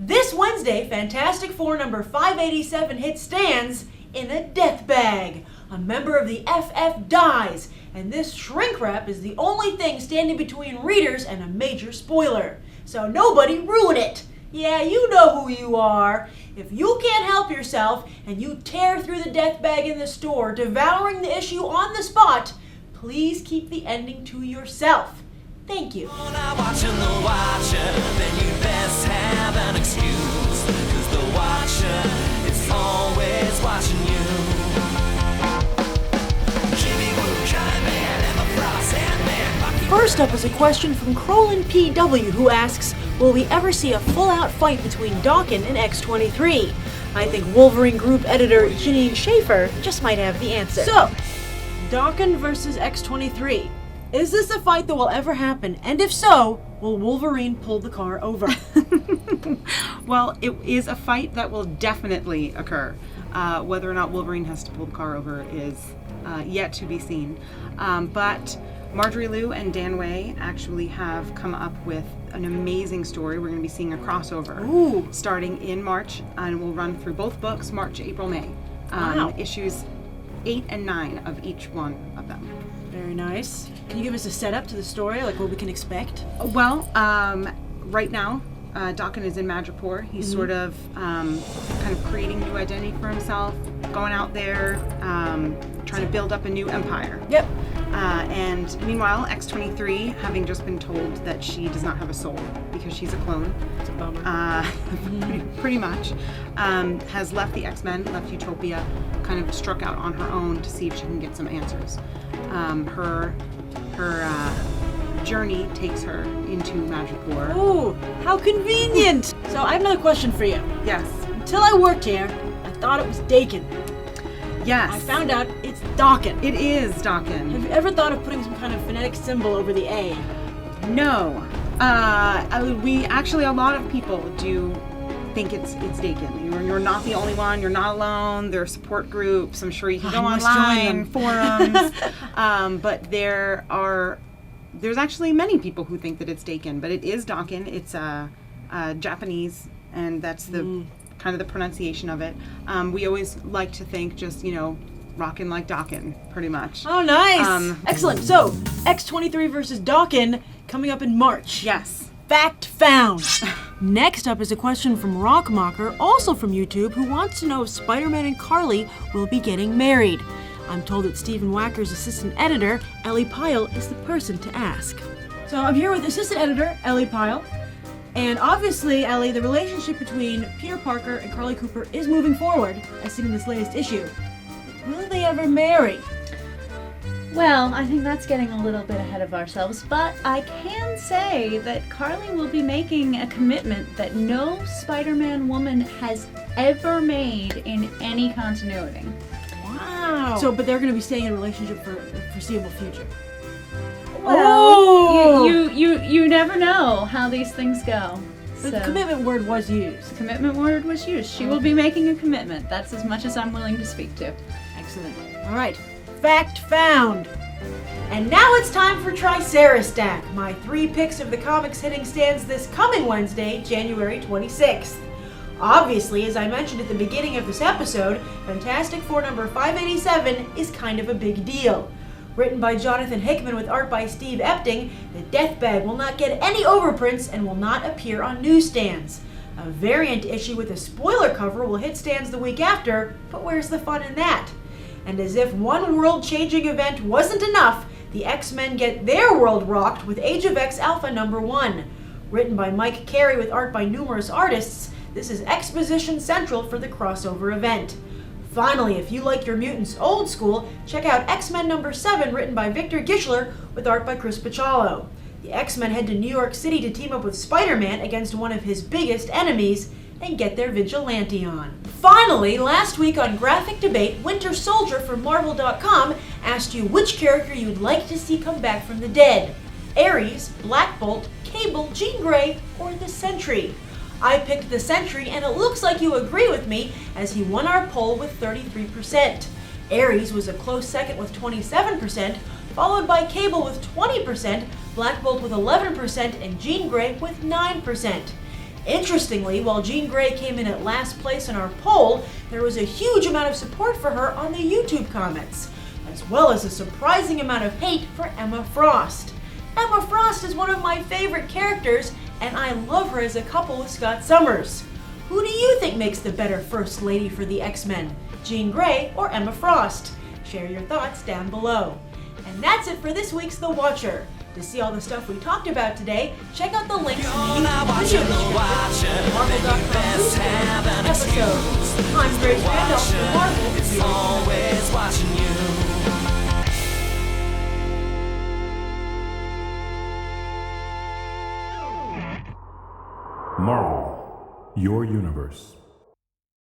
This Wednesday, Fantastic Four number 587 hit stands in a death bag. A member of the FF dies, and this shrink wrap is the only thing standing between readers and a major spoiler. So nobody ruin it. Yeah, you know who you are. If you can't help yourself and you tear through the death bag in the store, devouring the issue on the spot, please keep the ending to yourself. Thank you. Watching the Watcher, then you best have an excuse, 'cause the Watcher is always watching you. Jimmy Woo, Giant Man, Emma Frost, Ant-Man, Bucky. First up is a question from Crolin PW, who asks, will we ever see a full-out fight between Daken and X-23? I think Wolverine Group editor Jeanine Schaefer just might have the answer. So, Daken versus X-23. Is this a fight that will ever happen? And if so, will Wolverine pull the car over? Well, it is a fight that will definitely occur. Whether or not Wolverine has to pull the car over is yet to be seen. But Marjorie Liu and Dan Way actually have come up with an amazing story. We're going to be seeing a crossover starting in March, and we'll run through both books, March, April, May. Wow. Issues 8 and 9 of each one of them. Very nice. Can you give us a setup to the story, like what we can expect? Well, right now, Daken is in Madripoor. He's sort of kind of creating new identity for himself, going out there, trying to build up a new empire. Yep. And meanwhile, X-23, having just been told that she does not have a soul because she's a clone, It's a bummer. pretty much, has left the X-Men, left Utopia, kind of struck out on her own to see if she can get some answers. Her journey takes her into Madripoor. Ooh, how convenient! So I have another question for you. Yes. Until I worked here, I thought it was Daken. Yes. I found out it's Daken. It is Daken. Have you ever thought of putting some kind of phonetic symbol over the A? No. We actually, a lot of people do think it's Daken. You're not the only one. You're not alone. There are support groups. I'm sure you can go I must join online, them. forums. But there's actually many people who think that it's Daken, but it is Daken. It's Japanese, and that's the kind of the pronunciation of it. We always like to think just, rockin' like Daken, pretty much. Oh, nice! Excellent. So, X-23 versus Daken coming up in March. Yes. Fact found. Next up is a question from Rockmocker, also from YouTube, who wants to know if Spider-Man and Carlie will be getting married. I'm told that Stephen Wacker's assistant editor, Ellie Pyle, is the person to ask. So I'm here with assistant editor, Ellie Pyle. And obviously, Ellie, the relationship between Peter Parker and Carlie Cooper is moving forward, as seen in this latest issue. Will they ever marry? Well, I think that's getting a little bit ahead of ourselves, but I can say that Carlie will be making a commitment that no Spider-Man woman has ever made in any continuity. Wow. So, but they're going to be staying in a relationship for the foreseeable future. Well, you never know how these things go. But the commitment word was used. Commitment word was used. She will be making a commitment. That's as much as I'm willing to speak to. Excellent. All right. Fact found. And now it's time for Tricerastack, my 3 picks of the comics hitting stands this coming Wednesday, January 26th. Obviously, as I mentioned at the beginning of this episode, Fantastic Four number 587 is kind of a big deal. Written by Jonathan Hickman with art by Steve Epting, the Death Bag will not get any overprints and will not appear on newsstands. A variant issue with a spoiler cover will hit stands the week after, but where's the fun in that? And as if one world-changing event wasn't enough, the X-Men get their world rocked with Age of X Alpha number 1. Written by Mike Carey with art by numerous artists, this is exposition central for the crossover event. Finally, if you like your mutants old school, check out X-Men number 7 written by Victor Gischler with art by Chris Picciolo. The X-Men head to New York City to team up with Spider-Man against one of his biggest enemies and get their vigilante on. Finally, last week on Graphic Debate, Winter Soldier from Marvel.com asked you which character you'd like to see come back from the dead. Ares, Black Bolt, Cable, Jean Grey, or the Sentry. I picked the Sentry, and it looks like you agree with me as he won our poll with 33%. Ares was a close second with 27%, followed by Cable with 20%, Black Bolt with 11%, and Jean Grey with 9%. Interestingly, while Jean Grey came in at last place in our poll, there was a huge amount of support for her on the YouTube comments, as well as a surprising amount of hate for Emma Frost. Emma Frost is one of my favorite characters, and I love her as a couple with Scott Summers. Who do you think makes the better First Lady for the X-Men, Jean Grey or Emma Frost? Share your thoughts down below. And that's it for this week's The Watcher. To see all the stuff we talked about today, check out the links in the YouTube video description at Marvel.com episode. I'm Grace Randolph from Marvel. It's always watching you. Marvel, your universe.